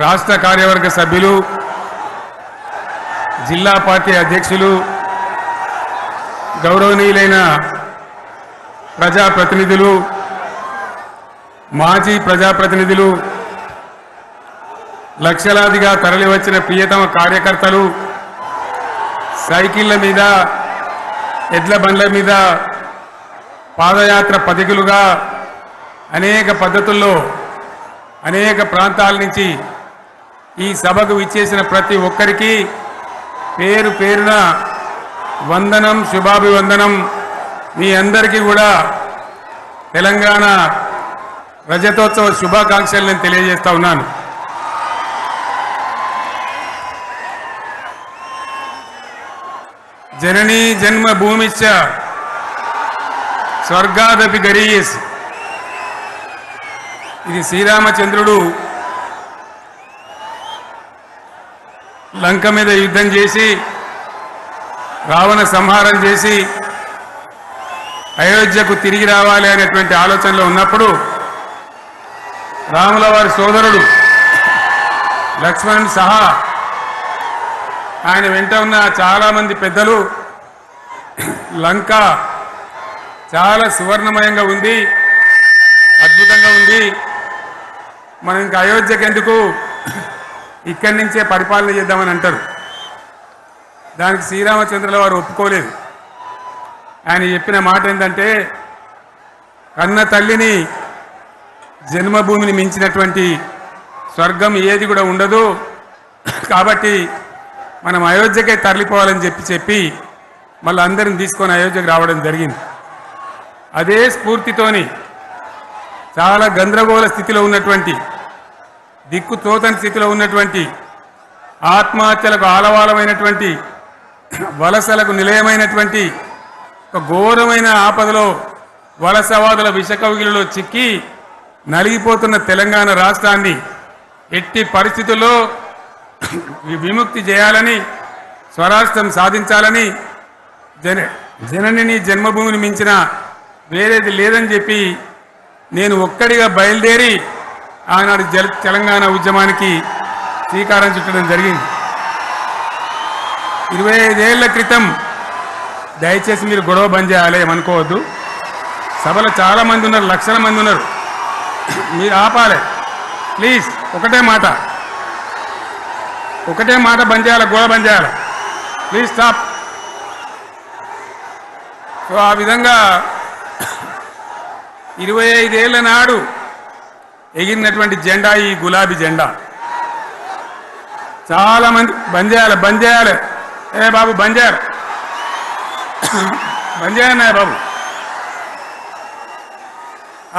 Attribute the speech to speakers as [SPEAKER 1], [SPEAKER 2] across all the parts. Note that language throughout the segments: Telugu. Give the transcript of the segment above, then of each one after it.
[SPEAKER 1] రాష్ట్ర కార్యవర్గ సభ్యులు, జిల్లా పార్టీ అధ్యక్షులు, గౌరవనీయులైన ప్రజాప్రతినిధులు, మాజీ ప్రజాప్రతినిధులు, లక్షలాదిగా తరలివచ్చిన ప్రియతమ కార్యకర్తలు, సైకిళ్ల మీద, ఎడ్ల బండ్ల మీద, పాదయాత్ర పథికులుగా అనేక పద్ధతుల్లో అనేక ప్రాంతాల నుంచి ఈ సభకు విచ్చేసిన ప్రతి ఒక్కరికి పేరు పేరున వందనం, శుభాభివందనం. మీ అందరికీ కూడా తెలంగాణ రజతోత్సవ శుభాకాంక్షలు నేను తెలియజేస్తా ఉన్నాను. జననీ జన్మభూమిశ్చ స్వర్గాదపి గరీయస్. ఇది శ్రీరామచంద్రుడు లంక మీద యుద్ధం చేసి రావణ సంహారం చేసి అయోధ్యకు తిరిగి రావాలి అనేటువంటి ఆలోచనలో ఉన్నప్పుడు రాముల వారి సోదరుడు లక్ష్మణుడు సహా ఆయన వెంట ఉన్న చాలామంది పెద్దలు లంక చాలా సువర్ణమయంగా ఉంది, అద్భుతంగా ఉంది, మనం ఇంకా అయోధ్యకు ఎందుకు, ఇక్కడి నుంచే పరిపాలన చేద్దామని అంటారు. దానికి శ్రీరామచంద్రుల వారు ఒప్పుకోలేదు. ఆయన చెప్పిన మాట ఏంటంటే, కన్న తల్లిని జన్మభూమిని మించినటువంటి స్వర్గం ఏది కూడా ఉండదు, కాబట్టి మనం అయోధ్యకే తరలిపోవాలని చెప్పి మళ్ళీ అందరిని తీసుకొని అయోధ్యకు రావడం జరిగింది. అదే స్ఫూర్తితోని చాలా గందరగోళ స్థితిలో ఉన్నటువంటి, దిక్కు తోతని స్థితిలో ఉన్నటువంటి, ఆత్మహత్యలకు ఆలవాలమైనటువంటి, వలసలకు నిలయమైనటువంటి ఒక ఘోరమైన ఆపదలో వలసవాదుల విషకవిగిలిలో చిక్కి నలిగిపోతున్న తెలంగాణ రాష్ట్రాన్ని ఎట్టి పరిస్థితుల్లో విముక్తి చేయాలని, స్వరాష్ట్రం సాధించాలని, జననిని జన్మభూమిని మించిన వేరేది లేదని చెప్పి నేను ఒక్కడిగా బయలుదేరి ఆనాడు తెలంగాణ ఉద్యమానికి శ్రీకారం చుట్టడం జరిగింది. 25 ఏళ్ల క్రితం, దయచేసి మీరు గొడవ బంద్ చేయాలి ఏమనుకోవద్దు, సభలో చాలామంది ఉన్నారు, లక్షల మంది ఉన్నారు, మీరు ఆపాలి ప్లీజ్. ఒకటే మాట బంద్ చేయాలి, గొడవ బంద్ చేయాలి ప్లీజ్, స్టాప్. సో ఆ విధంగా 25 ఏళ్ల నాడు ఎగిరినటువంటి జెండా ఈ గులాబీ జెండా. చాలా మంది బంద్ చేయాలి, ఏ బాబు బంద్ చేయాలి బాబు.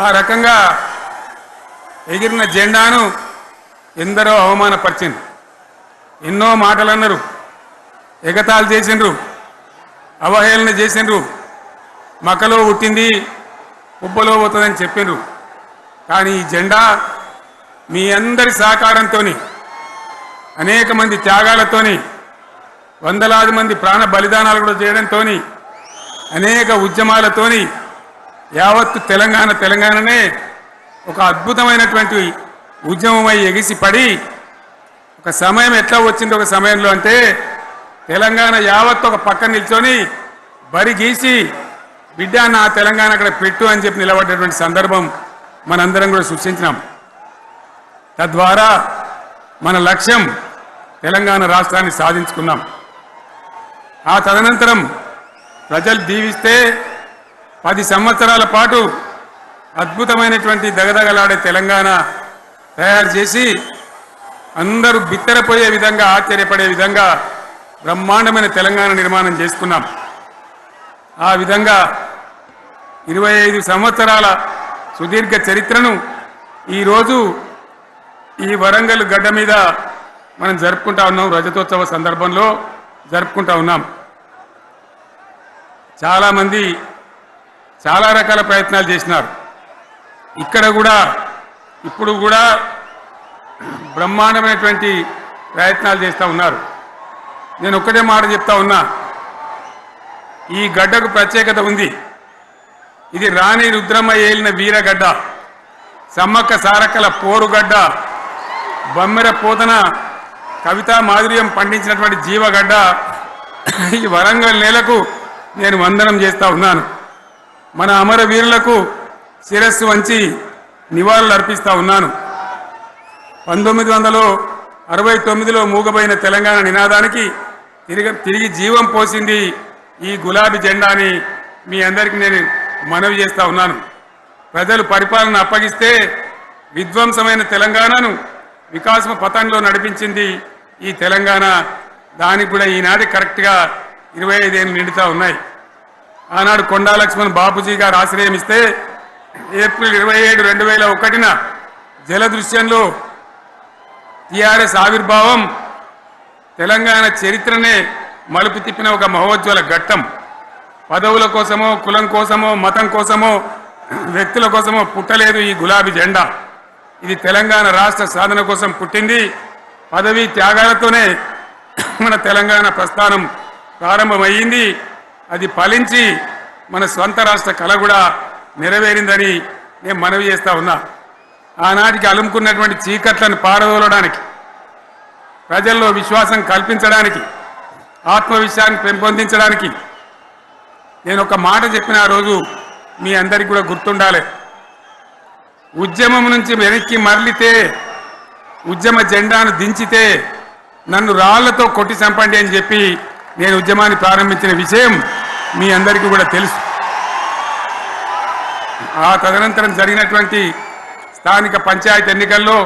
[SPEAKER 1] ఆ రకంగా ఎగిరిన జెండాను ఎందరో అవమానపరిచిండ్రు, ఎన్నో మాటలు అన్నారు, ఎగతాళి చేసిండ్రు, అవహేళన చేసిండ్రు, మకలో పుట్టింది ఉబ్బలో పోతుందని చెప్పిండ్రు. కానీ ఈ జెండా మీ అందరి సహకారంతో, అనేక మంది త్యాగాలతోని, వందలాది మంది ప్రాణ బలిదానాలు కూడా చేయడంతో, అనేక ఉద్యమాలతోని యావత్తు తెలంగాణనే ఒక అద్భుతమైనటువంటి ఉద్యమమై ఎగిసిపడి ఒక సమయం ఎట్లా వచ్చింది, ఒక సమయంలో అంటే తెలంగాణ యావత్తు ఒక పక్కన నిల్చొని బరి గీసి బిడ్డ నా తెలంగాణ అక్కడ పెట్టు అని చెప్పి నిలబడ్డటువంటి సందర్భం మనందరం కూడా సృష్టించినాం. తద్వారా మన లక్ష్యం తెలంగాణ రాష్ట్రాన్ని సాధించుకున్నాం. ఆ తదనంతరం ప్రజలు దీవిస్తే 10 సంవత్సరాల పాటు అద్భుతమైనటువంటి దగదగలాడే తెలంగాణ తయారు చేసి అందరూ బిత్తరపోయే విధంగా, ఆశ్చర్యపడే విధంగా బ్రహ్మాండమైన తెలంగాణ నిర్మాణం చేసుకున్నాం. ఆ విధంగా 25 సంవత్సరాల సుదీర్ఘ చరిత్రను ఈరోజు ఈ వరంగల్ గడ్డ మీద మనం జరుపుకుంటా ఉన్నాం, రజతోత్సవ సందర్భంలో జరుపుకుంటా ఉన్నాం. చాలామంది చాలా రకాల ప్రయత్నాలు చేసినారు. ఇక్కడ కూడా ఇప్పుడు కూడా బ్రహ్మాండమైనటువంటి ప్రయత్నాలు చేస్తూ ఉన్నారు. నేను ఒక్కటే మాట చెప్తా ఉన్నా, ఈ గడ్డకు ప్రత్యేకత ఉంది. ఇది రాణి రుద్రమ్మ ఏలిన వీరగడ్డ, సమ్మక్క సారక్కల పోరుగడ్డ, బొమ్మెర పోతన కవితా మాధుర్యం పండించినటువంటి జీవగడ్డ ఈ వరంగల్ నేలకు నేను వందనం చేస్తా ఉన్నాను. మన అమరవీరులకు శిరస్సు వంచి నివాళులు అర్పిస్తా ఉన్నాను. 1969లో మూగబోయిన తెలంగాణ నినాదానికి తిరిగి జీవం పోసింది ఈ గులాబీ జెండాని మీ అందరికీ నేను మనవి చేస్తా ఉన్నాను. ప్రజలు పరిపాలన అప్పగిస్తే విధ్వంసమైన తెలంగాణను వికాసం పథంలో నడిపించింది ఈ తెలంగాణ. దానికి కూడా ఈనాటి కరెక్ట్గా 25 ఏళ్ళు నిండుతా ఉన్నాయి. ఆనాడు కొండా లక్ష్మణ్ బాపూజీ గారు ఆశ్రయం ఇస్తే ఏప్రిల్ 27, 2001న జలదృశ్యంలో టీఆర్ఎస్ ఆవిర్భావం తెలంగాణ చరిత్రనే మలుపు తిప్పిన ఒక మహోజ్వల ఘట్టం. పదవుల కోసమో, కులం కోసమో, మతం కోసమో, వ్యక్తుల కోసమో పుట్టలేదు ఈ గులాబీ జెండా. ఇది తెలంగాణ రాష్ట్ర సాధన కోసం పుట్టింది. పదవీ త్యాగాలతోనే మన తెలంగాణ ప్రస్థానం ప్రారంభమయ్యింది. అది ఫలించి మన స్వంత రాష్ట్ర కళ కూడా నెరవేరిందని నేను మనవి చేస్తా ఉన్నా. ఆనాటికి అలుముకున్నటువంటి చీకట్లను పారదోలడానికి, ప్రజల్లో విశ్వాసం కల్పించడానికి, ఆత్మవిశ్వాసాన్ని పెంపొందించడానికి నేను ఒక మాట చెప్పిన ఆ రోజు మీ అందరికీ కూడా గుర్తుండాలి. ఉద్యమం నుంచి వెనక్కి మరలితే, ఉద్యమ జెండాను దించితే నన్ను రాళ్లతో కొట్టి చంపండి అని చెప్పి నేను ఉద్యమాన్ని ప్రారంభించిన విషయం మీ అందరికీ కూడా తెలుసు. ఆ తదనంతరం జరిగినటువంటి స్థానిక పంచాయతీ ఎన్నికల్లో,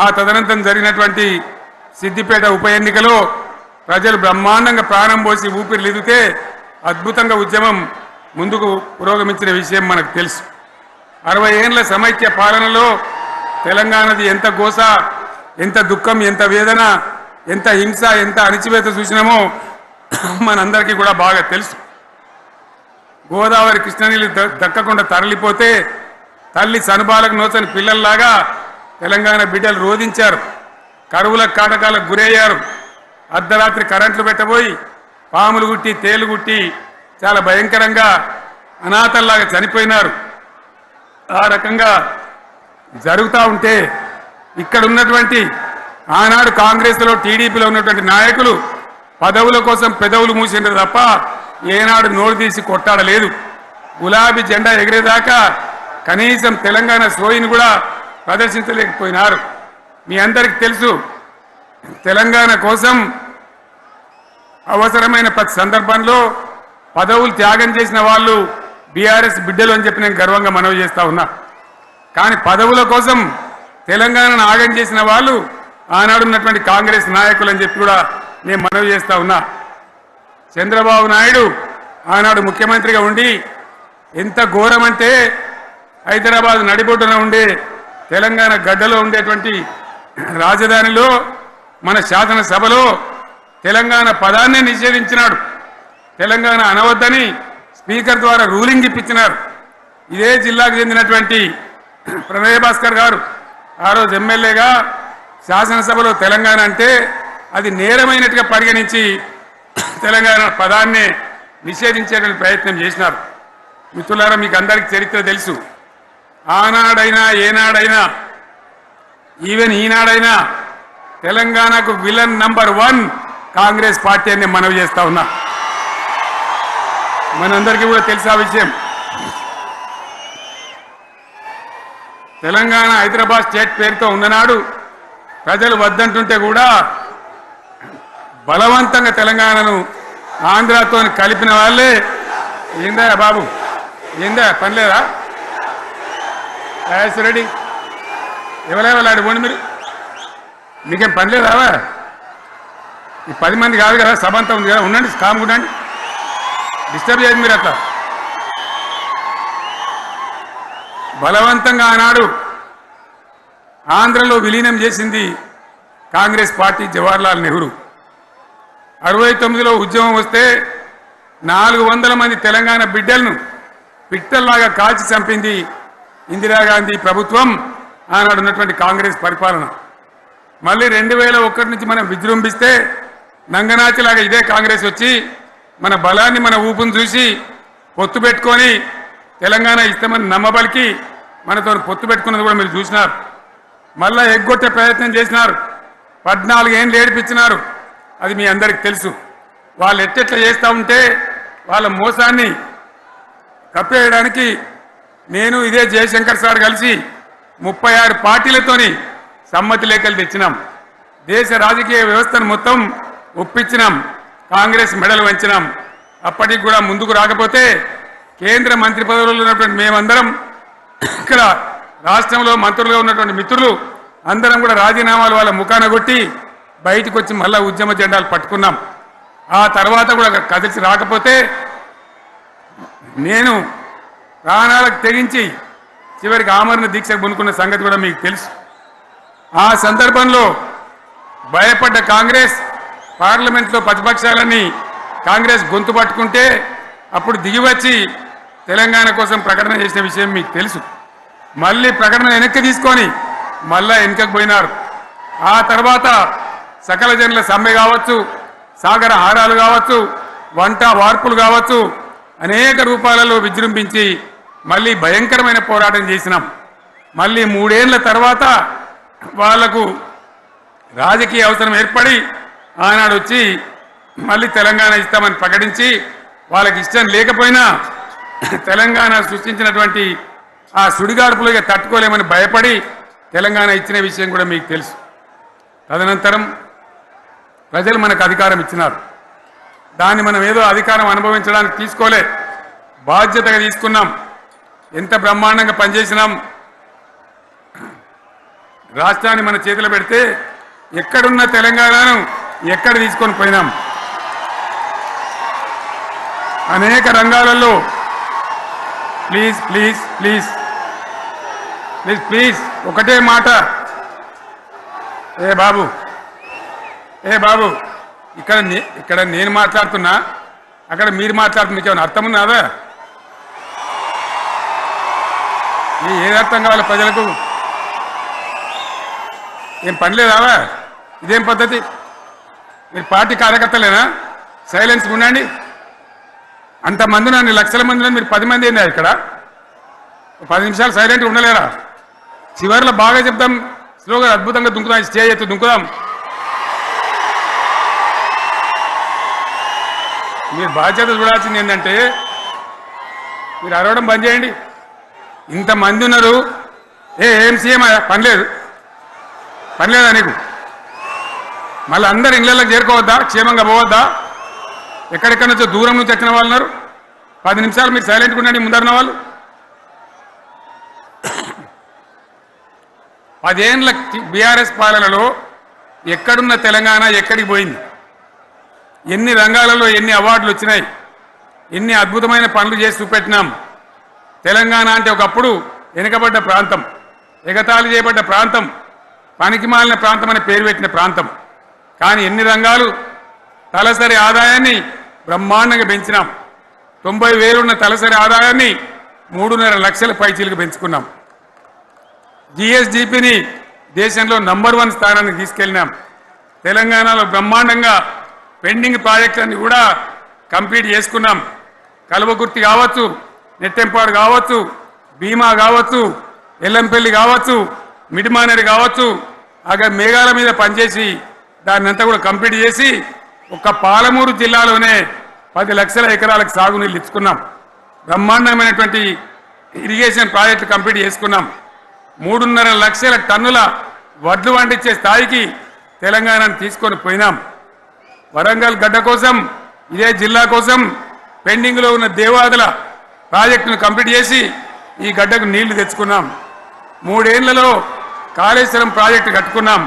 [SPEAKER 1] ఆ తదనంతరం జరిగినటువంటి సిద్దిపేట ఉప ఎన్నికలో ప్రజలు బ్రహ్మాండంగా ప్రాణం పోసి ఊపిరిలిదితే అద్భుతంగా ఉద్యమం ముందుకు పురోగమించిన విషయం మనకు తెలుసు. 60 ఏళ్ల సమైక్య పాలనలో తెలంగాణది ఎంత గోస, ఎంత దుఃఖం, ఎంత వేదన, ఎంత హింస, ఎంత అణిచివేత చూసినామో మనందరికీ కూడా బాగా తెలుసు. గోదావరి కృష్ణనీళ్ళు దక్కకుండా తరలిపోతే తల్లి సనుబాలకు నోచని పిల్లల్లాగా తెలంగాణ బిడ్డలు రోధించారు. కరువుల కాటకాలకు గురయ్యారు. అర్ధరాత్రి కరెంట్లు పెట్టబోయి పాములు గుట్టి, తేలు గుట్టి చాలా భయంకరంగా అనాథల్లాగా చనిపోయినారు. ఆ రకంగా జరుగుతూ ఉంటే ఇక్కడ ఉన్నటువంటి ఆనాడు కాంగ్రెస్లో, టీడీపీలో ఉన్నటువంటి నాయకులు పదవుల కోసం పెదవులు మూసిండ్రు తప్ప ఏనాడు నోరు తీసి కొట్టాడలేదు. గులాబీ జెండా ఎగిరేదాకా కనీసం తెలంగాణ సోయిని కూడా ప్రదర్శించలేకపోయినారు. మీ అందరికీ తెలుసు, తెలంగాణ కోసం అవసరమైన ప్రతి సందర్భంలో పదవులు త్యాగం చేసిన వాళ్ళు బీఆర్ఎస్ బిడ్డలు అని చెప్పి నేను గర్వంగా మనవి చేస్తా ఉన్నా. కానీ పదవుల కోసం తెలంగాణను ఆగం చేసిన వాళ్ళు ఆనాడు ఉన్నటువంటి కాంగ్రెస్ నాయకులు అని చెప్పి కూడా నేను మనవి చేస్తా ఉన్నా. చంద్రబాబు నాయుడు ఆనాడు ముఖ్యమంత్రిగా ఉండి ఎంత ఘోరమంటే హైదరాబాద్ నడిబొడ్డున ఉండే తెలంగాణ గడ్డలో ఉండేటువంటి రాజధానిలో మన శాసనసభలో తెలంగాణ పదాన్ని నిషేధించినాడు. తెలంగాణ అనవద్దని స్పీకర్ ద్వారా రూలింగ్ ఇప్పించినారు. ఇదే జిల్లాకు చెందినటువంటి ప్రణయ్ భాస్కర్ గారు ఆ రోజు ఎమ్మెల్యేగా శాసనసభలో తెలంగాణ అంటే అది నేరమైనట్టుగా పరిగణించి తెలంగాణ పదాన్ని నిషేధించేటువంటి ప్రయత్నం చేసినారు. మిత్రులారా, మీకు అందరికీ చరిత్ర తెలుసు. ఆనాడైనా, ఏనాడైనా, ఈవెన్ ఈనాడైనా తెలంగాణకు విలన్ నంబర్ 1 కాంగ్రెస్ పార్టీ అని మనవి చేస్తా ఉన్నా. మనందరికీ కూడా తెలుసు ఆ విషయం. తెలంగాణ హైదరాబాద్ స్టేట్ పేరుతో ఉన్ననాడు ప్రజలు వద్దంటుంటే కూడా బలవంతంగా తెలంగాణను ఆంధ్రాతో కలిపిన వాళ్ళే. ఏందా బాబు, ఏందా పనిలేదా? రెడ్డి ఎవరెవరు పోండి, మీకేం పనిలేదా? ఈ 10 మంది కాదు కదా, సభ అంతా ఉంది కదా, ఉండండి, కామ్ ఉండండి, డిస్టర్బ్ చేయదు మీరు. అట్లా బలవంతంగా ఆనాడు ఆంధ్రలో విలీనం చేసింది కాంగ్రెస్ పార్టీ, జవహర్లాల్ నెహ్రూ. 69లో ఉద్యమం వస్తే 400 మంది తెలంగాణ బిడ్డలను పిట్టల్లాగా కాల్చి చంపింది ఇందిరాగాంధీ ప్రభుత్వం, ఆనాడు ఉన్నటువంటి కాంగ్రెస్ పరిపాలన. మళ్ళీ 2001 నుంచి మనం విజృంభిస్తే నంగనాచిలాగా ఇదే కాంగ్రెస్ వచ్చి మన బలాన్ని, మన ఊపును చూసి పొత్తు పెట్టుకొని తెలంగాణ ఇస్తామని నమ్మబలికి మనతో పొత్తు పెట్టుకున్నది కూడా మీరు చూసినారు. మళ్ళా ఎగ్గొట్టే ప్రయత్నం చేసినారు. 14 ఏళ్ళు ఏడిపించినారు. అది మీ అందరికి తెలుసు. వాళ్ళు ఎట్టెట్లా చేస్తూ ఉంటే వాళ్ళ మోసాన్ని కప్పేయడానికి నేను ఇదే జయశంకర్ సార్ కలిసి 36 పార్టీలతోని సమ్మతి లేఖలు తెచ్చినాం. దేశ రాజకీయ వ్యవస్థను మొత్తం ఒప్పించినాం. కాంగ్రెస్ మెడలు వంచినాం. అప్పటికి కూడా ముందుకు రాకపోతే కేంద్ర మంత్రి పదవుల్లో ఉన్నటువంటి మేమందరం ఇక్కడ రాష్ట్రంలో మంత్రులుగా ఉన్నటువంటి మిత్రులు అందరం కూడా రాజీనామాలు వాళ్ళ ముఖాన కొట్టి బయటకు వచ్చి మళ్ళా ఉద్యమ జెండాలు పట్టుకున్నాం. ఆ తర్వాత కూడా కదిలిసి రాకపోతే నేను ప్రాణాలకు తెగించి చివరికి ఆమరణ దీక్షకు పునుకున్న సంగతి కూడా మీకు తెలుసు. ఆ సందర్భంలో భయపడ్డ కాంగ్రెస్ పార్లమెంట్లో ప్రతిపక్షాలన్నీ కాంగ్రెస్ గొంతు పట్టుకుంటే అప్పుడు దిగివచ్చి తెలంగాణ కోసం ప్రకటన చేసిన విషయం మీకు తెలుసు. మళ్ళీ ప్రకటన వెనక్కి తీసుకొని మళ్ళా వెనుకకు పోయినారు. ఆ తర్వాత సకల జనుల సమ్మె కావచ్చు, సాగర హారాలు కావచ్చు, వంట వార్పులు కావచ్చు, అనేక రూపాలలో విజృంభించి మళ్ళీ భయంకరమైన పోరాటం చేసినాం. మళ్ళీ 3 ఏళ్ల తర్వాత వాళ్లకు రాజకీయ అవసరం ఏర్పడి ఆనాడు వచ్చి మళ్ళీ తెలంగాణ ఇస్తామని ప్రకటించి వాళ్ళకి ఇష్టం లేకపోయినా తెలంగాణ సృష్టించినటువంటి ఆ సుడిగాడుపులుగా తట్టుకోలేమని భయపడి తెలంగాణ ఇచ్చిన విషయం కూడా మీకు తెలుసు. తదనంతరం ప్రజలు మనకు అధికారం ఇచ్చినారు. దాన్ని మనం ఏదో అధికారం అనుభవించడానికి తీసుకోలే, బాధ్యతగా తీసుకున్నాం. ఎంత బ్రహ్మాండంగా పనిచేసినాం. రాష్ట్రాన్ని మన చేతిలో పెడితే ఎక్కడున్న తెలంగాణను ఎక్కడ తీసుకొని పోయినాం. అనేక రంగాలలో please please please please please ఒకటే మాట. ఏ బాబు ఇక్కడ నేను మాట్లాడుతున్నా, అక్కడ మీరు మాట్లాడుతున్నా, మీకు ఏమైనా అర్థం ఉన్నదా? ఏది అర్థం కావాలి ప్రజలకు? ఏం పని లేదా? ఇదేం పద్ధతి? మీరు పార్టీ కార్యకర్తలేనా? సైలెన్స్ ఉండండి. అంతమంది నన్ను లక్షల మందిలో మీరు 10 మంది ఏందా ఇక్కడ? 10 నిమిషాలు సైలెంట్గా ఉండలేరా? చివరిలో బాగా చెప్తాం, స్లోగా అద్భుతంగా దుంకుదాం, స్టేజ్ ఎత్తు దుంకుదాం. మీరు బాధ్యత చూడాల్సింది ఏంటంటే మీరు అరవడం బంద్ చేయండి. ఇంతమంది ఉన్నారు. ఏం సీఎం పనిలేదా నీకు? మళ్ళీ అందరు ఇళ్ళకి చేరుకోవద్దా? క్షేమంగా పోవద్దా? ఎక్కడెక్కడి నుంచో దూరం నుంచి వచ్చిన వాళ్ళు ఉన్నారు. 10 నిమిషాలు మీరు సైలెంట్గా ఉండండి. ముందరున్న వాళ్ళు 10 ఏళ్ళ బీఆర్ఎస్ పాలనలో ఎక్కడున్న తెలంగాణ ఎక్కడికి పోయింది? ఎన్ని రంగాలలో ఎన్ని అవార్డులు వచ్చినాయి? ఎన్ని అద్భుతమైన పనులు చేసి చూపెట్టినాం. తెలంగాణ అంటే ఒకప్పుడు వెనుకబడ్డ ప్రాంతం, ఎగతాళి చేయబడ్డ ప్రాంతం, పనికి మాలిన ప్రాంతం అని పేరు పెట్టిన ప్రాంతం. కానీ ఎన్ని రంగాలు, తలసరి ఆదాయాన్ని బ్రహ్మాండంగా పెంచినాం. 90,000 ఉన్న తలసరి ఆదాయాన్ని 3.5 లక్షల పైచీలకు పెంచుకున్నాం. జిఎస్డిపిని దేశంలో నంబర్ 1 స్థానానికి తీసుకెళ్ళినాం. తెలంగాణలో బ్రహ్మాండంగా పెండింగ్ ప్రాజెక్టులన్నీ కూడా కంప్లీట్ చేసుకున్నాం. కల్వకుర్తి కావచ్చు, నెట్టెంపాడు కావచ్చు, భీమా కావచ్చు, ఎల్లంపల్లి కావచ్చు, మిడిమానేరు కావచ్చు, అక్కడ మేఘాల మీద పనిచేసి దాన్ని అంతా కూడా కంప్లీట్ చేసి ఒక్క పాలమూరు జిల్లాలోనే 10 లక్షల ఎకరాలకు సాగునీళ్ళు ఇచ్చుకున్నాం. బ్రహ్మాండమైనటువంటి ఇరిగేషన్ ప్రాజెక్టు కంప్లీట్ చేసుకున్నాం. 3.5 లక్షల టన్నుల వడ్లు పండించే స్థాయికి తెలంగాణను తీసుకొని పోయినాం. వరంగల్ గడ్డ కోసం, ఇదే జిల్లా కోసం పెండింగ్లో ఉన్న దేవాదుల ప్రాజెక్టును కంప్లీట్ చేసి ఈ గడ్డకు నీళ్లు తెచ్చుకున్నాం. 3 ఏళ్లలో కాళేశ్వరం ప్రాజెక్టు కట్టుకున్నాం.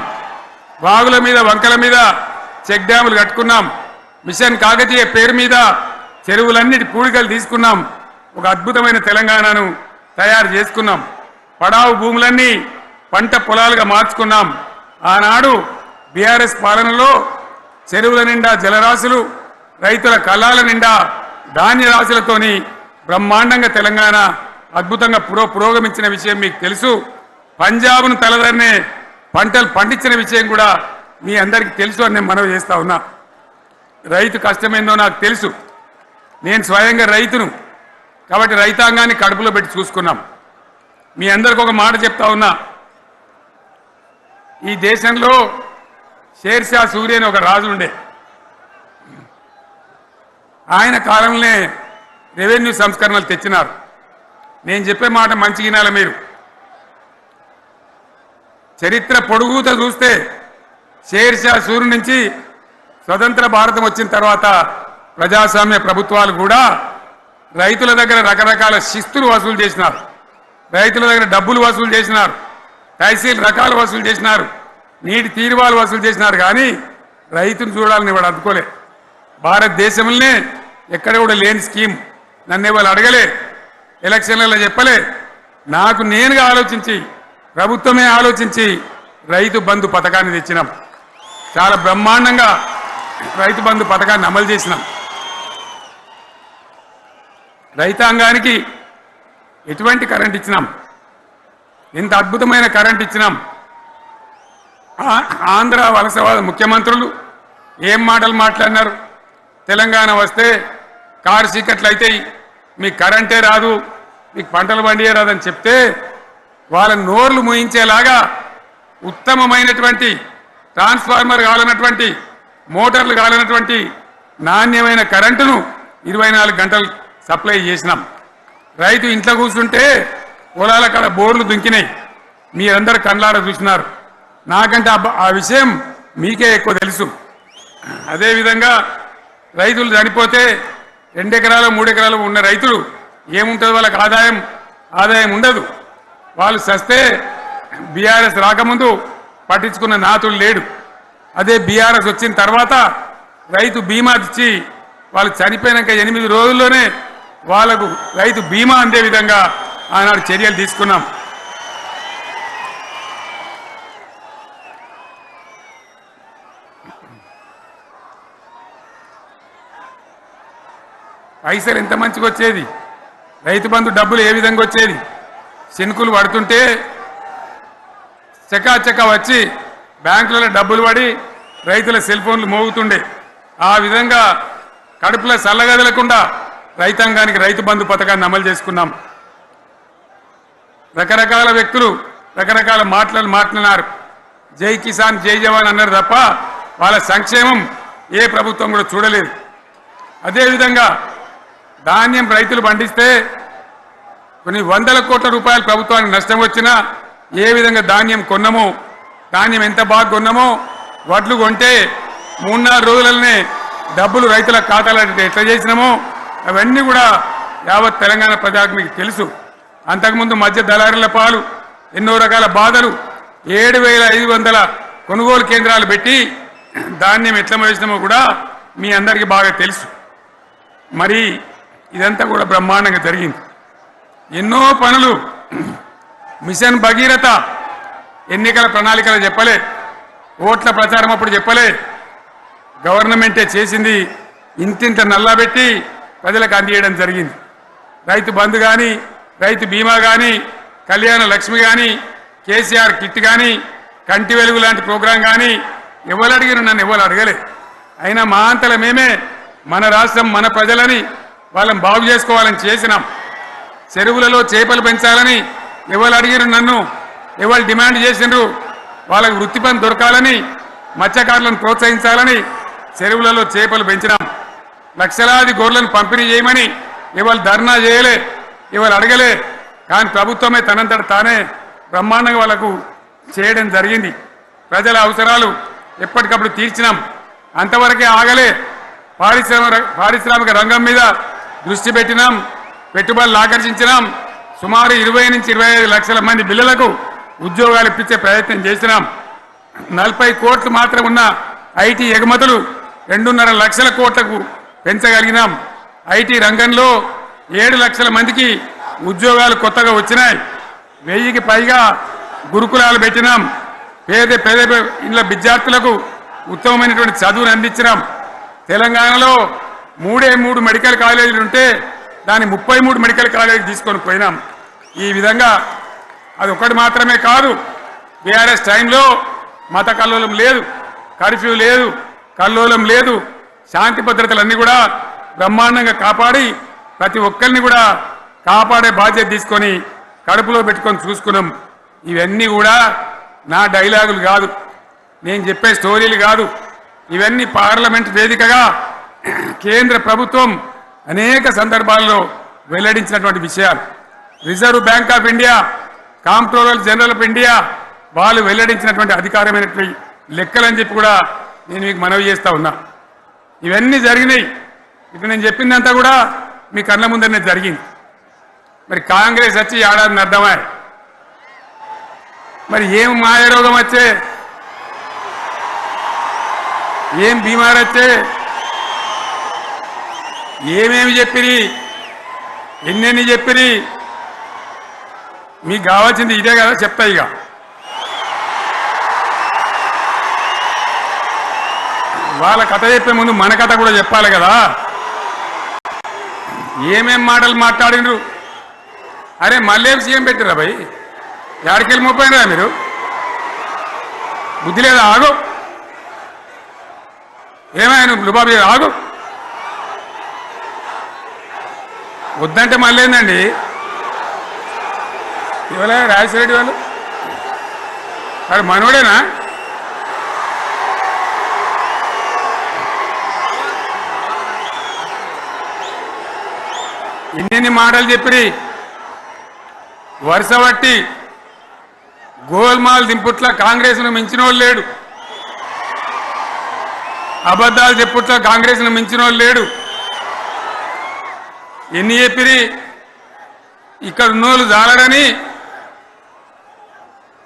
[SPEAKER 1] వాగుల మీద, వంకల మీద చెక్ డ్యాములు కట్టుకున్నాం. మిషన్ కాకతీయ పేరు మీద చెరువులన్నిటి పూడికలు తీసుకున్నాం. ఒక అద్భుతమైన తెలంగాణను తయారు చేసుకున్నాం. పడావు భూములన్నీ పంట పొలాలుగా మార్చుకున్నాం. ఆనాడు బీఆర్ఎస్ పాలనలో చెరువుల నిండా జలరాశులు, రైతుల కళ్ళాల నిండా ధాన్య రాశులతోని బ్రహ్మాండంగా తెలంగాణ అద్భుతంగా పురోగమించిన విషయం మీకు తెలుసు. పంజాబ్ను తలదన్నే పంటలు పండించిన విషయం కూడా మీ అందరికీ తెలుసు అని నేను మనవి చేస్తా ఉన్నా. రైతు కష్టమేందో నాకు తెలుసు. నేను స్వయంగా రైతును కాబట్టి రైతాంగాన్ని కడుపులో పెట్టి చూసుకున్నాం. మీ అందరికి ఒక మాట చెప్తా ఉన్నా, ఈ దేశంలో షేర్షా సూరి అని ఒక రాజు ఉండే. ఆయన కాలంలోనే రెవెన్యూ సంస్కరణలు తెచ్చినారు. నేను చెప్పే మాట మంచి వినాలి మీరు. చరిత్ర పొడుగుతో చూస్తే షేర్షా సూరి నుంచి స్వతంత్ర భారతం వచ్చిన తర్వాత ప్రజాస్వామ్య ప్రభుత్వాలు కూడా రైతుల దగ్గర రకరకాల శిస్తులు వసూలు చేసినారు, రైతుల దగ్గర డబ్బులు వసూలు చేసినారు, తహసీల్ రకాలు వసూలు చేసినారు, నీటి తీరువాలు వసూలు చేసినారు. కానీ రైతును చూడాలని వాడు అందుకోలే. భారతదేశంలోనే ఎక్కడ కూడా లేని స్కీమ్. నన్ను వాళ్ళు అడగలే, ఎలక్షన్లలో చెప్పలే. నాకు నేనుగా ఆలోచించి, ప్రభుత్వమే ఆలోచించి రైతు బంధు పథకాన్ని తెచ్చినాం. చాలా బ్రహ్మాండంగా రైతు బంధు పథకాన్ని అమలు చేసినాం. రైతాంగానికి ఎటువంటి కరెంట్ ఇచ్చినాం, ఎంత అద్భుతమైన కరెంట్ ఇచ్చినాం. ఆంధ్ర వలసవాద ముఖ్యమంత్రులు ఏం మాటలు మాట్లాడినారు. తెలంగాణ వస్తే కారు చీకట్లు అవుతాయి, మీకు కరెంటే రాదు, మీకు పంటలు పండియే రాదని చెప్తే వాళ్ళ నోర్లు మూయించేలాగా ఉత్తమమైనటువంటి ట్రాన్స్ఫార్మర్ కావాలన్నటువంటి, మోటార్లు కావాలన్నటువంటి నాణ్యమైన కరెంటును 24 గంటలు సప్లై చేసినాం. రైతు ఇంట్లో కూర్చుంటే పొలాల కాడ బోర్లు దుంకినాయి. మీరందరూ కళ్ళారా చూసినారు. నాకంటే ఆ విషయం మీకే ఎక్కువ తెలుసు. అదేవిధంగా రైతులు చనిపోతే 2 ఎకరాలు 3 ఎకరాలు ఉన్న రైతులు ఏముంటుంది, వాళ్ళకి ఆదాయం ఉండదు. వాళ్ళు సస్తే బీఆర్ఎస్ రాకముందు పట్టించుకున్న నాతులు లేడు. అదే బీఆర్ఎస్ వచ్చిన తర్వాత రైతు బీమా ఇచ్చి వాళ్ళు చనిపోయినాక 8 రోజుల్లోనే వాళ్లకు రైతు బీమా అందే విధంగా ఆనాడు చర్యలు తీసుకున్నాం. పైసలు ఎంత మంచిగా వచ్చేది, రైతు బంధు డబ్బులు ఏ విధంగా వచ్చేది. శనుకులు పడుతుంటే చకాచకా వచ్చి బ్యాంకులలో డబ్బులు పడి రైతుల సెల్ ఫోన్లు మోగుతుండే. ఆ విధంగా కడుపులో చల్లగదలకుండా రైతాంగానికి రైతు బంధు పథకాన్ని అమలు చేసుకున్నాం. రకరకాల వ్యక్తులు రకరకాల మాట్లాడినారు. జై కిసాన్ జై జవాన్ అన్నారు తప్ప వాళ్ళ సంక్షేమం ఏ ప్రభుత్వం కూడా చూడలేదు. అదేవిధంగా ధాన్యం రైతులు పండిస్తే కొన్ని 100 కోట్ల రూపాయలు ప్రభుత్వానికి నష్టం వచ్చినా ఏ విధంగా ధాన్యం కొన్నామో, ధాన్యం ఎంత బాగా కొన్నామో, వడ్లు కొంటే 3-4 రోజులనే డబ్బులు రైతుల ఖాతాలో ఎట్లా చేసినామో అవన్నీ కూడా యావత్ తెలంగాణ ప్రజలకు మీకు తెలుసు. అంతకుముందు మధ్య దళారుల పాలు ఎన్నో రకాల బాధలు, 7,500 కొనుగోలు కేంద్రాలు పెట్టి ధాన్యం ఎట్లా వేసినామో కూడా మీ అందరికీ బాగా తెలుసు. మరి ఇదంతా కూడా బ్రహ్మాండంగా జరిగింది. ఎన్నో పనులు, మిషన్ భగీరథ ఎన్నికల ప్రణాళికలు చెప్పలే, ఓట్ల ప్రచారం అప్పుడు చెప్పలే, గవర్నమెంటే చేసింది. ఇంతింత నల్లబెట్టి ప్రజలకు అందియడం జరిగింది. రైతు బంధు కానీ, రైతు బీమా కానీ, కళ్యాణ లక్ష్మి కానీ, కేసీఆర్ కిట్ కానీ, కంటి వెలుగు లాంటి ప్రోగ్రాం కానీ ఎవరు అడిగిన నన్ను ఎవరు అడగలే. అయినా మా అంతల మేమే మన రాష్ట్రం మన ప్రజలని వాళ్ళని బాగు చేసుకోవాలని చేసినాం. చెరువులలో చేపలు పెంచాలని ఎవరు అడిగిన నన్ను, ఎవరు డిమాండ్ చేసిండ్రు, వాళ్ళకు వృత్తి పని దొరకాలని, మత్స్యకారులను ప్రోత్సహించాలని చెరువులలో చేపలు పెంచినాం. లక్షలాది గొర్రెలను పంపిణీ చేయమని ఎవరు ధర్నా చేయలే, ఎవరు అడగలే. కానీ ప్రభుత్వమే తనంతట తానే బ్రహ్మాండంగా వాళ్ళకు చేయడం జరిగింది. ప్రజల అవసరాలు ఎప్పటికప్పుడు తీర్చినాం. అంతవరకే ఆగలే. పారిశ్రామిక రంగం మీద దృష్టి పెట్టినాం, పెట్టుబడులు ఆకర్షించినాం. సుమారు 20 నుంచి 25 లక్షల మంది పిల్లలకు ఉద్యోగాలు ఇప్పించే ప్రయత్నం చేసినాం. 40 కోట్లు మాత్రం ఉన్న ఐటీ ఎగుమతులు 2.5 లక్షల కోట్లకు పెంచగలిగినాం. ఐటీ రంగంలో 7 లక్షల మందికి ఉద్యోగాలు కొత్తగా వచ్చినాయి. 1000కి పైగా గురుకులాలు పెట్టినాం. పేద ఇళ్ళ విద్యార్థులకు ఉత్తమమైనటువంటి చదువును అందించినాం. తెలంగాణలో 3 మెడికల్ కాలేజీలు ఉంటే దాన్ని 33 మెడికల్ కాలేజీలు తీసుకొని పోయినాం. ఈ విధంగా అది ఒకటి మాత్రమే కాదు, బీఆర్ఎస్ టైంలో మత కల్లోలం లేదు, కర్ఫ్యూ లేదు, కల్లోలం లేదు. శాంతి భద్రతలన్నీ కూడా బ్రహ్మాండంగా కాపాడి ప్రతి ఒక్కరిని కూడా కాపాడే బాధ్యత తీసుకొని కడుపులో పెట్టుకొని చూసుకున్నాం. ఇవన్నీ కూడా నా డైలాగులు కాదు, నేను చెప్పే స్టోరీలు కాదు, ఇవన్నీ పార్లమెంట్ వేదికగా కేంద్ర ప్రభుత్వం అనేక సందర్భాల్లో వెల్లడించినటువంటి విషయాలు. Reserve bank of India, comptroller general of India వాళ్ళు వెల్లడించినటువంటి అధికారమైనటువంటి లెక్కలని చెప్పి కూడా నేను మీకు మనవి చేస్తా ఉన్నా. ఇవన్నీ జరిగినాయి. ఇప్పుడు నేను చెప్పిందంతా కూడా మీ కళ్ళ ముందరనే జరిగింది. మరి కాంగ్రెస్ వచ్చి ఏడాది అర్థమా, మరి ఏం మాయరోగం వచ్చే, ఏం బీమార్ వచ్చే, ఏమేమి చెప్పిరి, ఎన్నెన్ని చెప్పిరి, మీకు కావాల్సింది ఇదే కదా, చెప్తా. ఇక వాళ్ళ కథ చెప్పే ముందు మన కథ కూడా చెప్పాలి కదా. ఏమేం మాటలు మాట్లాడినరు. అరే మళ్ళీ సీఎం పెట్టిరా భయ్, ఎక్కడికెళ్ళి మోపోయినరా మీరు, బుద్ధి లేదా? ఆగు, ఏమైనా లుబాబీ ఆగు, వద్దంటే మళ్ళీ ఏందండి ఇవాళ రాజశేఖర వాళ్ళు వాడు మనోడేనా? ఎన్ని మాటలు చెప్పి వరుస బట్టి గోల్మాల్ దింపుట్ల కాంగ్రెస్ను మించిన వాళ్ళు లేడు, అబద్ధాలు చెప్పుట్ల కాంగ్రెస్ను మించిన వాళ్ళు లేడు. ఎన్ని చెప్పిరి, ఇక్కడ ఉన్నోళ్ళు జాలడని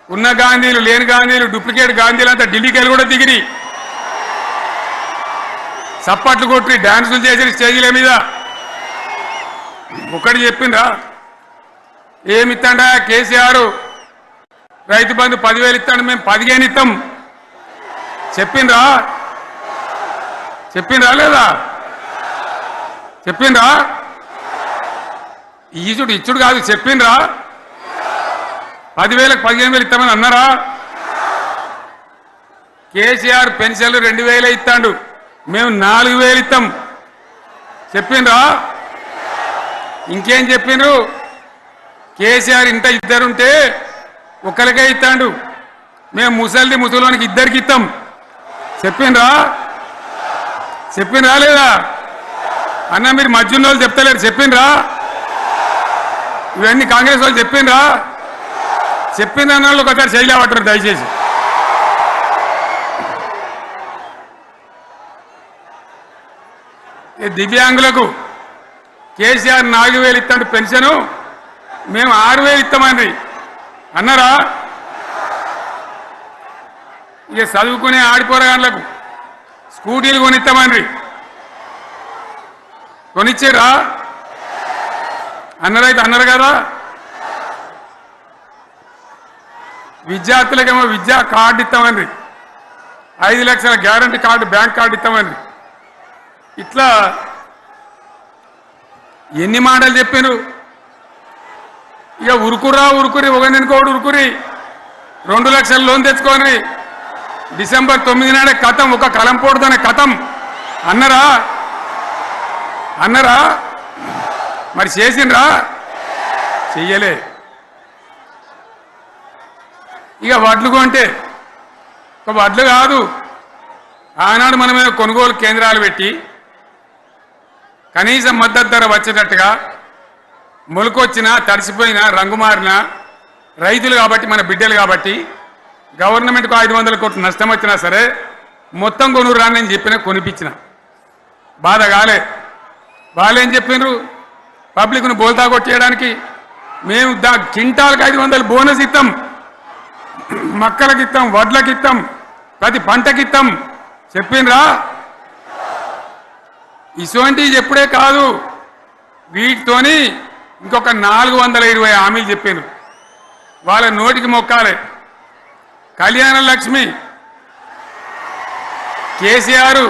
[SPEAKER 1] ఉన్న గాంధీలు లేని గాంధీలు డూప్లికేట్ గాంధీలు అంతా ఢిల్లీకి వెళ్ళి కూడా దిగిరి, చప్పట్లు కొట్టి డాన్సులు చేసి స్టేజీల మీద. ఒకటి చెప్పిండ్రా, ఏమిత్తాడా కేసీఆర్ రైతు బంధు 10,000 ఇస్తాడు, మేము 15 ఇస్తాం చెప్పిండ్రా? చెప్పిండ్రా లేదా? చెప్పిండ్రా? ఇచ్చుడు కాదు, చెప్పిండ్రా? 10,000కు 15,000 ఇస్తామని అన్నారా? కేసీఆర్ పెన్షన్లు 2,000 ఇస్తాడు, మేము 4,000 ఇస్తాం చెప్పిండ్రా? ఇంకేం చెప్పిండ్రు? కేసీఆర్ ఇంట ఇద్దరుంటే ఒకరికే ఇస్తాడు, మేము ముసలోనికి ఇద్దరికి ఇస్తాం చెప్పిండ్రా? చెప్పిండ్రా లేదా? అన్న మీరు మధ్యలో వాళ్ళు చెప్తలేరు, చెప్పిండ్రా? ఇవన్నీ కాంగ్రెస్ వాళ్ళు చెప్పిండ్రా? చెప్పింది అన్న వాళ్ళు ఒకసారి శైలి పట్టరు దయచేసి. దివ్యాంగులకు కేసీఆర్ 4,000 ఇస్తాడు పెన్షను, మేము 6,000 ఇస్తామని అన్నారా? ఇక చదువుకునే ఆడిపోరగాళ్ళకు స్కూటీలు కొనిస్తామని కొనిచ్చారా? అన్నారైతే అన్నారు కదా. విద్యార్థులకేమో విద్యా కార్డు ఇస్తామని, 5 లక్షల గ్యారంటీ కార్డు, బ్యాంక్ కార్డు ఇస్తామని. ఇట్లా ఎన్ని మాటలు చెప్పారు. ఇక ఉరుకురి ఒకరినికోడు ఉరుకురి 2 లక్షల లోన్ తెచ్చుకొని డిసెంబర్ 9 నాడే కథం, ఒక కలంపోడుతోనే కథం అన్నరా? అన్నరా? మరి చేసిండ్రా? చెయ్యలే. ఇక వడ్లు కొంటే ఒక వడ్లు కాదు, ఆనాడు మనమే కొనుగోలు కేంద్రాలు పెట్టి కనీస మద్దతు ధర వచ్చేటట్టుగా మొలకొచ్చినా తడిసిపోయినా రంగు మారినా రైతులు కాబట్టి, మన బిడ్డలు కాబట్టి, గవర్నమెంట్కు 500 కోట్లు నష్టం వచ్చినా సరే మొత్తం కొనురా అని చెప్పిన కొనిపించిన. బాధ కాలే. వాళ్ళేం చెప్పిండ్రు? పబ్లిక్ను బోల్తా కొట్టేయడానికి మేము క్వింటాల్కి 500 బోనస్ ఇస్తాం, మక్కలకి ఇస్తాం, వడ్లకి ఇస్తాం, ప్రతి పంటకి ఇస్తాం చెప్పిండ్రా? ఇటువంటివి చెప్పుడే కాదు, వీటితోని ఇంకొక 420 హామీలు చెప్పిండ్రు. వాళ్ళ నోటికి మొక్కాలి. కళ్యాణ లక్ష్మి కేసీఆర్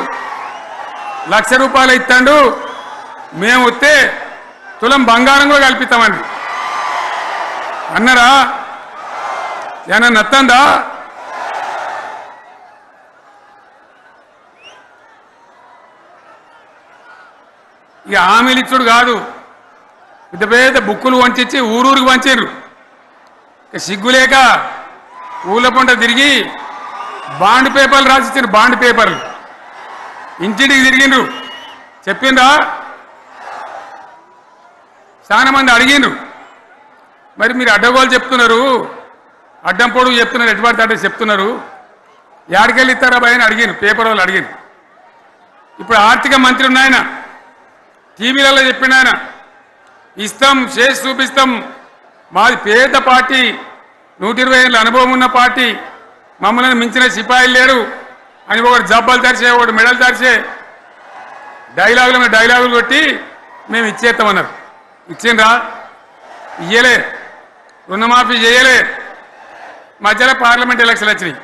[SPEAKER 1] 1,00,000 రూపాయలు ఇస్తాడు, మేము వస్తే తులం బంగారం కూడా కల్పిస్తామండి అన్నారా? ఏమన్నా నత్తందా? ఇక హామీలు ఇచ్చుడు కాదు, పెద్ద పెద్ద బుక్కులు వంచి ఊరూరికి వంచారు. సిగ్గులేక ఊళ్ళ పంట తిరిగి బాండ్ పేపర్లు రాసిచ్చారు. బాండ్ పేపర్లు ఇంటింటికి తిరిగిండ్రు. చెప్పిండ్రా? చాలా మంది అడిగిండ్రు. మరి మీరు అడ్డగోలు చెప్తున్నారు, అడ్డం పొడుగు చెప్తున్నారు, ఎటువంటి అడ్డ చెప్తున్నారు, యాడికెళ్ళి ఇస్తారా భయ అని అడిగిండ్రు. పేపర్ వాళ్ళు అడిగిండ్రు. ఇప్పుడు ఆర్థిక మంత్రి ఉన్నాయన టీవీలలో చెప్పిండు, ఆయన ఇస్తాం, చేసి చూపిస్తాం, మాది పేద పార్టీ, 120 ఏళ్ళ అనుభవం ఉన్న పార్టీ, మమ్మల్ని మించిన సిపాయిలు లేరు అని ఒకటి జబ్బలు తరిచే, ఒకటి మెడలు తరిచే డైలాగులు కొట్టి మేము ఇచ్చేస్తామన్నారు. ఇచ్చిండ్రా? ఇయ్యలే. రుణమాఫీ చేయలే. మధ్యలో పార్లమెంట్ ఎలక్షన్ వచ్చినాయి.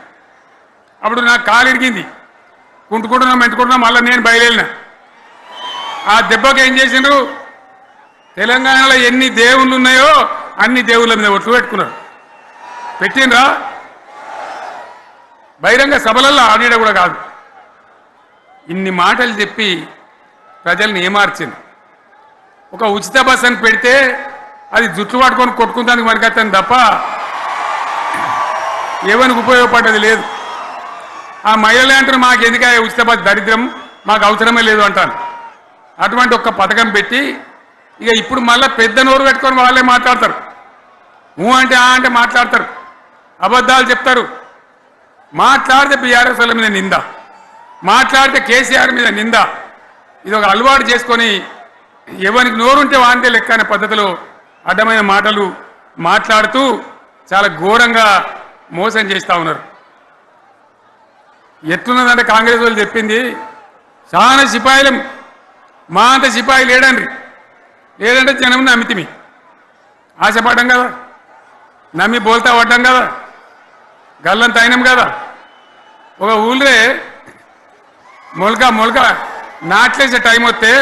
[SPEAKER 1] అప్పుడు నాకు కాలు ఇరిగింది. మెంటుకుంటున్నాం మళ్ళీ నేను బయలుదేరిన. ఆ దెబ్బకి ఏం చేసిండ్రు? తెలంగాణలో ఎన్ని దేవుళ్ళు ఉన్నాయో అన్ని దేవుళ్ళ మీద ఒట్లు పెట్టుకున్నారు. పెట్టిండ్రా? బహిరంగ సభలలో ఆడిడ కూడా కాదు. ఇన్ని మాటలు చెప్పి ప్రజల్ని ఏమార్చింది. ఒక ఉచిత బస్ అని పెడితే అది జుట్లు పట్టుకొని కొట్టుకుంటానికి మనకత్తాను తప్ప ఏమనికి ఉపయోగపడ్డది లేదు. ఆ మహిళలే అంటారు మాకు ఎందుక ఉచిత బస్, దరిద్రం, మాకు అవసరమే లేదు అంటాను. అటువంటి ఒక్క పథకం పెట్టి ఇక ఇప్పుడు మళ్ళీ పెద్ద నోరు పెట్టుకొని వాళ్ళే మాట్లాడతారు. అంటే అంటే మాట్లాడతారు, అబద్ధాలు చెప్తారు. మాట్లాడితే బీఆర్ఎస్ వాళ్ళ మీద నింద, మాట్లాడితే కేసీఆర్ మీద నింద. ఇది ఒక అలవాటు చేసుకొని ఎవరికి నోరుంటే వాంటే లెక్క అనే పద్ధతిలో అడ్డమైన మాటలు మాట్లాడుతూ చాలా ఘోరంగా మోసం చేస్తూ ఉన్నారు. ఎట్లున్నదంటే కాంగ్రెస్ వాళ్ళు చెప్పింది చాలా సిపాయిలం, మా అంత సిపాయి లేడంటే జనం నమ్మితిమి, ఆశపడ్డాం కదా, నమ్మి బోల్తా పడ్డాం కదా, గల్లంత అయినాం కదా. ఒక ఊళ్ళే మొలక నాట్లేసే టైం వస్తే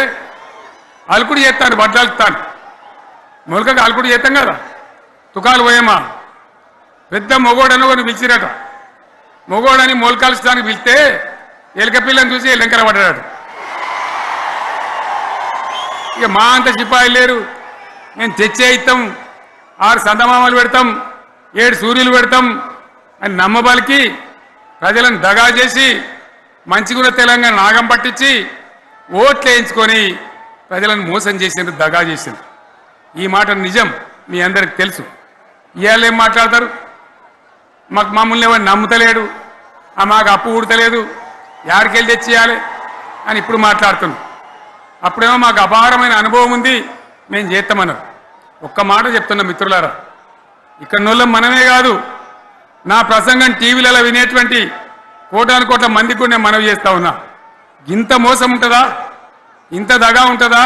[SPEAKER 1] అలుకుడు చేస్తాను, బట్టలుతాను. మొలకకు అలుకుడు చేస్తాం కదా, తుకాలు పోయేమా. పెద్ద మొగోడని కొన్ని పిలిచిరట. మొగోడని మొలకాల్చడానికి పిలిస్తే ఎలక పిల్లని చూసి ఎల్లంకర పడ్డాడు. ఇక మా అంత సిపాయిలు లేరు, మేము తెచ్చే ఇస్తాం, 6 సందమామలు పెడతాం, 7 సూర్యులు పెడతాం అని నమ్మబలికి ప్రజలను దగా చేసి మంచిగున్న తెలంగాణ నాగం పట్టించి ఓట్లు వేయించుకొని ప్రజలను మోసం చేసిండ్రు, దగా చేసిండ్రు. ఈ మాట నిజం, మీ అందరికి తెలుసు. ఇవాళ ఏం మాట్లాడతారు? మమ్మల్ని ఎవరు నమ్ముతలేడు, మాకు అప్పు ఊడతలేదు, యాడికెళ్ళి తెచ్చియాలి అని ఇప్పుడు మాట్లాడుతున్నాం. అప్పుడేమో మాకు అపారమైన అనుభవం ఉంది, మేము చేస్తామన్నారు. ఒక్క మాట చెప్తున్నా మిత్రులారా, ఇక్కడ నోళ్ళం మనమే కాదు, నా ప్రసంగం టీవీలలో వినేటువంటి కోటాను మందికి కూడా నేను మనవి చేస్తా ఉన్నా. ఇంత మోసం ఉంటుందా? ఇంత దగా ఉంటుందా?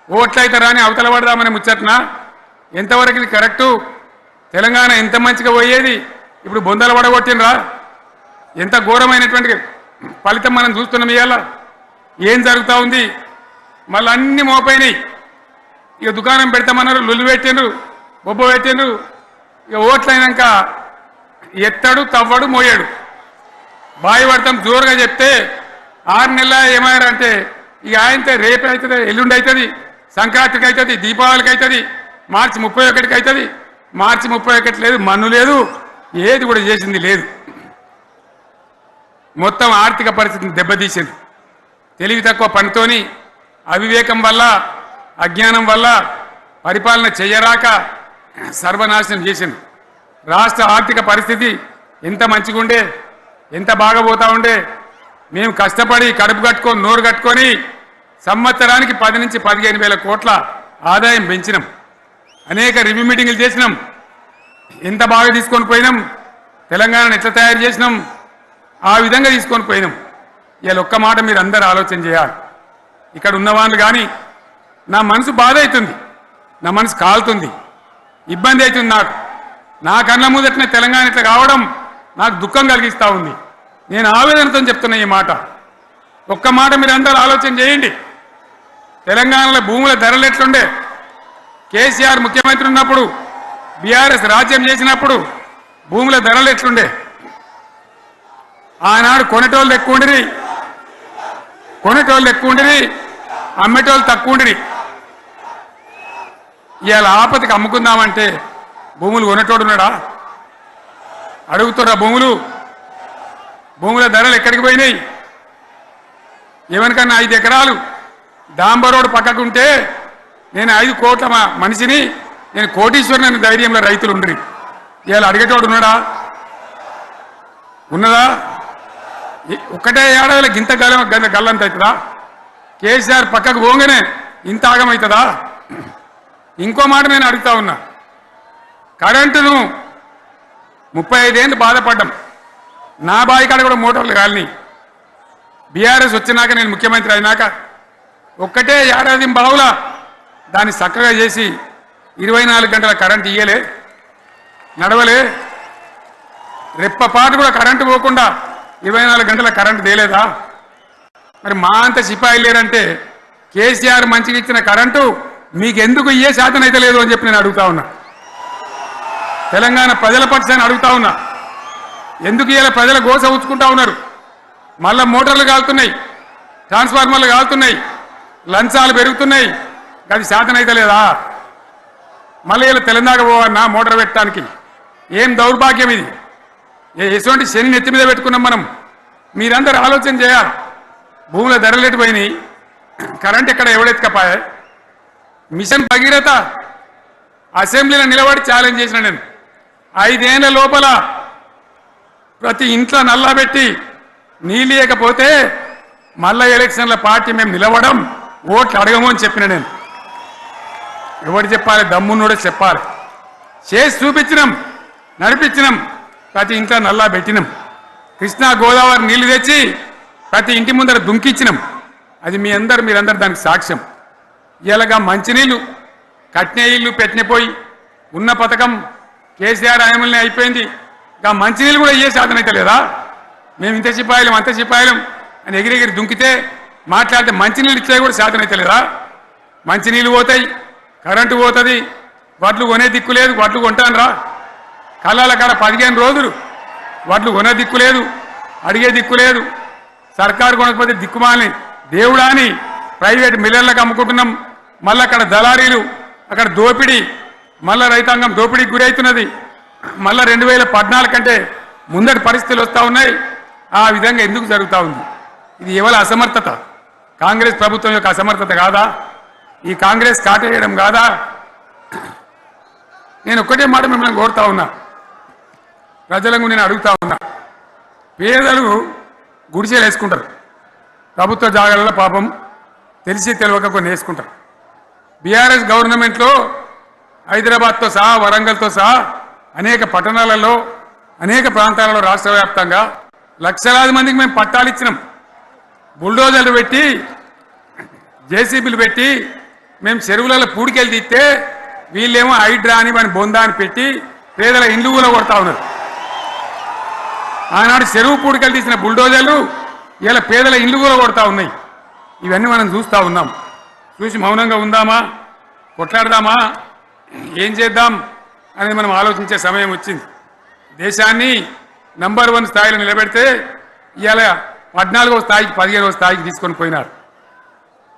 [SPEAKER 1] ఓట్లయితారా అని అవతల పడదామని ముచ్చట్నా? ఎంతవరకు ఇది కరెక్టు? తెలంగాణ ఎంత మంచిగా పోయేది, ఇప్పుడు బొందలు పడగొట్టినరా? ఎంత ఘోరమైనటువంటి ఫలితం మనం చూస్తున్నాం. ఇవాళ ఏం జరుగుతూ ఉంది? మళ్ళీ అన్ని మోపైనాయి. ఇక దుకాణం పెడతామన్నారు, లొల్లు పెట్టిండ్రు, బొబ్బ పెట్టిండ్రు. ఇక ఓట్లయినాక ఎత్తడు, తవ్వడు, మోయాడు. బాయి పడతాం జోరుగా చెప్తే 6 నెలల ఏమయ్యారంటే ఇక ఆయనతో రేపు అవుతుంది, ఎల్లుండి అవుతుంది, సంక్రాంతికి అవుతుంది, దీపావళికి అవుతుంది, మార్చి 31కి అవుతుంది. మార్చి 31 లేదు, మన్ను లేదు, ఏది కూడా చేసింది లేదు. మొత్తం ఆర్థిక పరిస్థితిని దెబ్బతీసింది. తెలివి తక్కువ పనితోని, అవివేకం వల్ల, అజ్ఞానం వల్ల పరిపాలన చేయరాక సర్వనాశనం చేసింది. రాష్ట్ర ఆర్థిక పరిస్థితి ఎంత మంచిగా ఉండే, ఎంత బాగా పోతా ఉండే. మేము కష్టపడి కడుపు కట్టుకొని నోరు కట్టుకొని సంవత్సరానికి 10 నుంచి 15 వేల కోట్ల ఆదాయం పెంచినాం. అనేక రివ్యూ మీటింగులు చేసినాం. ఎంత బాగా తీసుకొని పోయినాం, తెలంగాణను ఎట్లా తయారు చేసినాం, ఆ విధంగా తీసుకొని పోయినాం. ఇవాళ ఒక్క మాట మీరు అందరూ ఆలోచన చేయాలి. ఇక్కడ ఉన్నవాళ్ళు కానీ నా మనసు బాధ అవుతుంది, నా మనసు కాలుతుంది, ఇబ్బంది అవుతుంది. నా కళ్ళ ముందటనే తెలంగాణ ఇట్లా కావడం నాకు దుఃఖం కలిగిస్తూ ఉంది. నేను ఆవేదనతో చెప్తున్నా ఈ మాట. ఒక్క మాట మీరు అందరూ ఆలోచన చేయండి. తెలంగాణలో భూముల ధరలు ఎట్లుండే? కేసీఆర్ ముఖ్యమంత్రి ఉన్నప్పుడు, బీఆర్ఎస్ రాజ్యం చేసినప్పుడు భూముల ధరలు ఎట్లుండే? ఆనాడు కొనేటోళ్ళు ఎక్కువ ఉండిరి, అమ్మేటోళ్ళు తక్కువ ఉండిరి. ఇవాళ ఆపదకి అమ్ముకుందామంటే భూములు కొనేటోడు ఉన్నాడా? అడుగుతున్న భూముల ధరలు ఎక్కడికి పోయినాయి? ఎవరికన్నా 5 ఎకరాలు డాంబర్ రోడ్ పక్కకుంటే నేను 5 కోట్ల మనిషిని, నేను కోటీశ్వరుని ధైర్యంలో రైతులు ఉండ్రి. ఇవాళ అడిగేటోడు ఉన్నదా? ఒక్కటే ఏడాదిలో గింత గల్లంత అవుతుందా? కేసీఆర్ పక్కకు పోగానే ఇంత ఆగమవుతుందా? ఇంకో మాట నేను అడుగుతా ఉన్నా, కరెంటును 35 ఏళ్ళు బాధపడ్డాం. నా బావి కాడ కూడా మోటార్లు కాలినాయి. బీఆర్ఎస్ వచ్చినాక, నేను ముఖ్యమంత్రి అయినాక ఒక్కటే ఏడాది బావులా దాన్ని చక్కగా చేసి 24 గంటల కరెంటు ఇయ్యలే, నడవలే. రెప్పపాటు కూడా కరెంటు పోకుండా 24 గంటల కరెంటు తేలేదా? మరి మా అంత సిపాయి లేరంటే కేసీఆర్ మంచిగా ఇచ్చిన కరెంటు మీకెందుకు ఇయ్యే శాతం అయితే లేదు అని చెప్పి నేను అడుగుతా ఉన్నా. తెలంగాణ ప్రజల పక్షాన్ని అడుగుతా ఉన్నా. ఎందుకు ఇలా ప్రజల గోస ఉంచుకుంటా ఉన్నారు? మళ్ళా మోటార్లు కాలుతున్నాయి, ట్రాన్స్ఫార్మర్లు కాలుతున్నాయి, లంచాలు పెరుగుతున్నాయి. అది శాతం అయితే లేదా? మళ్ళీ ఇలా తెలంగాణ పోవన్నా మోటార్ పెట్టడానికి? ఏం దౌర్భాగ్యం ఇది! ఎటువంటి శని నెత్తి మీద పెట్టుకున్నాం మనం. మీరందరూ ఆలోచన చేయాలి. భూముల ధరలు ఎటుపోయినాయి, కరెంట్ ఎక్కడ ఎవడెత్తుకపోయా? మిషన్ భగీరథ అసెంబ్లీలో నిలబడి ఛాలెంజ్ చేసిన నేను. 5 ఏళ్ల లోపల ప్రతి ఇంట్లో నల్లా పెట్టి నీళ్ళేయకపోతే మళ్ళా ఎలక్షన్ల పార్టీ మేము నిలవడం, ఓట్లు అడగము అని చెప్పిన నేను. ఎవరు చెప్పాలి? దమ్మున్నోడే చెప్పాలి. చేసి చూపించినాం, నడిపించినాం. ప్రతి ఇంట్లో నల్లా పెట్టినాం. కృష్ణా గోదావరి నీళ్లు తెచ్చి ప్రతి ఇంటి ముందర దుంకిచ్చినాం. అది మీరందరూ దానికి సాక్ష్యం. ఇలాగా మంచినీళ్ళు కట్నే ఇల్లు పెట్టినపోయి ఉన్న పథకం కేసీఆర్ ఆయమల్ని అయిపోయింది. ఇంకా మంచినీళ్ళు కూడా ఇయ్యే శాతం అయితే లేదా? మేము ఇంత సిపాయిలం అంత సిపాయిలం అని ఎగిరెగిరి దుంకితే మాట్లాడితే మంచినీళ్ళు ఇచ్చే కూడా శాతం అయితే లేదా? మంచినీళ్ళు పోతాయి, కరెంటు పోతుంది, వడ్లు కొనే దిక్కు లేదు. వడ్లు కొంటాను రా, కళ్ళాల కాడ 15 రోజులు వడ్లు కొనే దిక్కు లేదు, అడిగే దిక్కు లేదు. సర్కారు కొనకపోతే దిక్కుమాలని దేవుడా అని ప్రైవేట్ మిల్లర్లకు అమ్ముకుంటున్నాం. మళ్ళీ అక్కడ దళారీలు, అక్కడ దోపిడీ, మళ్ళీ రైతాంగం దోపిడీకి గురవుతున్నది. మళ్ళీ 2014 కంటే ముందటి పరిస్థితులు వస్తూ ఉన్నాయి. ఆ విధంగా ఎందుకు జరుగుతూ ఉంది? ఇది ఎవరి అసమర్థత? కాంగ్రెస్ ప్రభుత్వం యొక్క అసమర్థత కాదా? ఈ కాంగ్రెస్ కాటేయడం కాదా? నేను ఒక్కటే మాట మిమ్మల్ని కోరుతా ఉన్నా, ప్రజలకు నేను అడుగుతా ఉన్నా. పేదలు గుడిసెలు వేసుకుంటారు, ప్రభుత్వ జాగాలలో పాపం తెలిసి తెలియక కొన్ని వేసుకుంటారు. బీఆర్ఎస్ గవర్నమెంట్లో హైదరాబాద్తో సహా, వరంగల్తో సహా అనేక పట్టణాలలో, అనేక ప్రాంతాలలో రాష్ట్ర వ్యాప్తంగా లక్షలాది మందికి మేము పట్టాలు ఇచ్చినాం. బుల్డోజర్లు పెట్టి, జేసీబీలు పెట్టి మేము చెరువులలో పూడికెళ్ళి తీస్తే వీళ్ళేమో హైడ్రా అని మన బొందా అని పెట్టి పేదల ఇండ్లు కూడా కొడతా ఉన్నారు. ఆనాడు చెరువు పూడికెళ్ళి తీసిన బుల్డోజర్లు ఇలా పేదల ఇండ్లు కూడా కొడతా ఉన్నాయి. ఇవన్నీ మనం చూస్తూ ఉన్నాం. చూసి మౌనంగా ఉందామా, కొట్లాడదామా, ఏం చేద్దాం అనేది మనం ఆలోచించే సమయం వచ్చింది. దేశాన్ని నంబర్ 1 స్థాయిలో నిలబెడితే ఇవాళ 14వ స్థాయికి 15వ స్థాయికి తీసుకొని పోయినారు.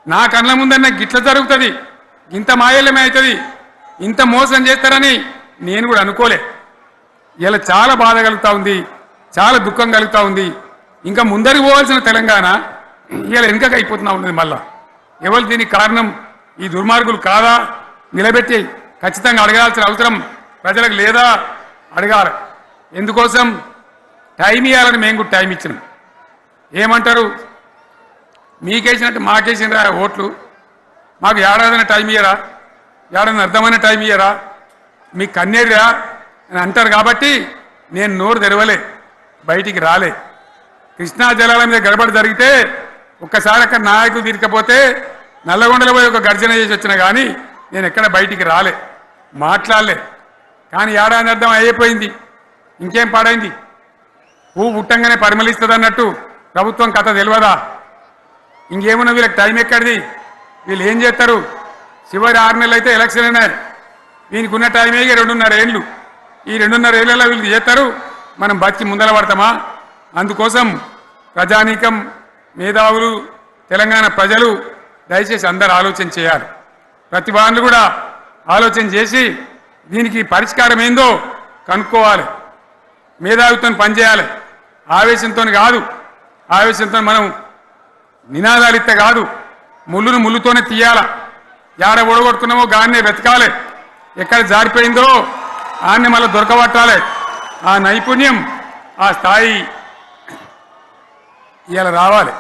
[SPEAKER 1] నా కళ్ళ ముందన్న గిట్ల జరుగుతుంది, ఇంత మాయల్యమే అవుతుంది, ఇంత మోసం చేస్తారని నేను కూడా అనుకోలే. ఇలా చాలా బాధ కలుగుతూ ఉంది, చాలా దుఃఖం కలుగుతూ ఉంది. ఇంకా ముందరికి పోవాల్సిన తెలంగాణ ఇలా వెనుకకు అయిపోతున్నా ఉన్నది. మళ్ళా ఎవరు దీనికి కారణం? ఈ దుర్మార్గులు కాదా? నిలబెట్టి ఖచ్చితంగా అడగాల్సిన అవసరం ప్రజలకు లేదా? అడగాలి. ఎందుకోసం? టైం ఇవ్వాలని మేము కూడా టైం ఇచ్చినాం. ఏమంటారు? మీకేసినట్టు మాకేసిన ఓట్లు, మాకు ఏడాదైనా టైం ఇయ్యరా? ఏడాది అర్థమైన టైం ఇయ్యరా? మీకు కన్నేరురా అని అంటారు. కాబట్టి నేను నోరు తెరవలే, బయటికి రాలే. కృష్ణా జలాల మీద గడబడి జరిగితే ఒక్కసారి అక్కడ నాయకులు తీరికపోతే నల్లగొండలో పోయి ఒక గర్జన చేసి వచ్చినా కానీ నేను ఎక్కడ బయటికి రాలే, మాట్లాడలే. కానీ ఏడాది అర్థం అయిపోయింది, ఇంకేం పాడైంది? పువ్వు పుట్టంగానే పరిమళిస్తుంది అన్నట్టు ప్రభుత్వం కథ తెలియదా? ఇంకేమన్నా వీళ్ళకి టైం ఎక్కడిది? వీళ్ళు ఏం చేస్తారు? చివరి 6 నెలలు అయితే ఎలక్షన్ అయినాయి. వీనికి ఉన్న టైమే 2.5 ఏళ్ళు. ఈ 2.5 ఏళ్ళలో వీళ్ళు చేస్తారు, మనం బతికి ముందర పడతామా? అందుకోసం ప్రజానీకం, మేధావులు, తెలంగాణ ప్రజలు దయచేసి అందరూ ఆలోచన చేయాలి. ప్రతి వాళ్ళు కూడా ఆలోచన చేసి దీనికి పరిష్కారం ఏందో కనుక్కోవాలి. మేధావితో పనిచేయాలి, ఆవేశంతో కాదు. ఆవేశంతో మనం నినాదాలు ఇస్తే కాదు, ముళ్ళును ముళ్ళుతోనే తీయాల. యాడ ఓడగొట్టుకున్నామో గాన్నే వెతకాలి, ఎక్కడ జారిపోయిందో ఆన్నే మళ్ళీ దొరకబట్టాలి. ఆ నైపుణ్యం, ఆ స్థాయి ఇవాళ రావాలి.